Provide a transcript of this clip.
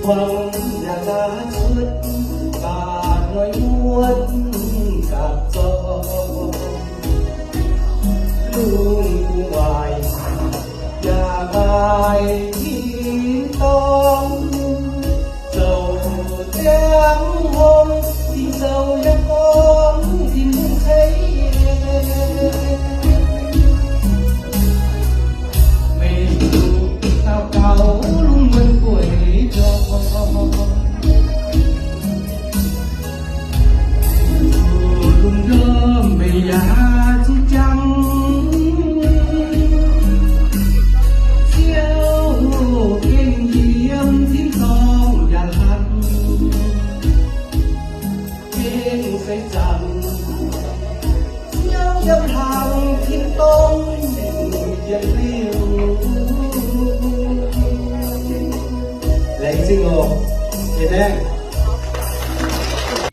hoàng nhà lá suốt và nói muốn gặp gió luôn ngoài nhà ai tông dầu tiếng hôm thì dầu nhà con thì không thấy mình cao cao luôn mình tuổi cho luôn đó mình là chú trắng phải chẳng nhau dâm hàng thiên tôn dân liêu lấy sinh hồ thế này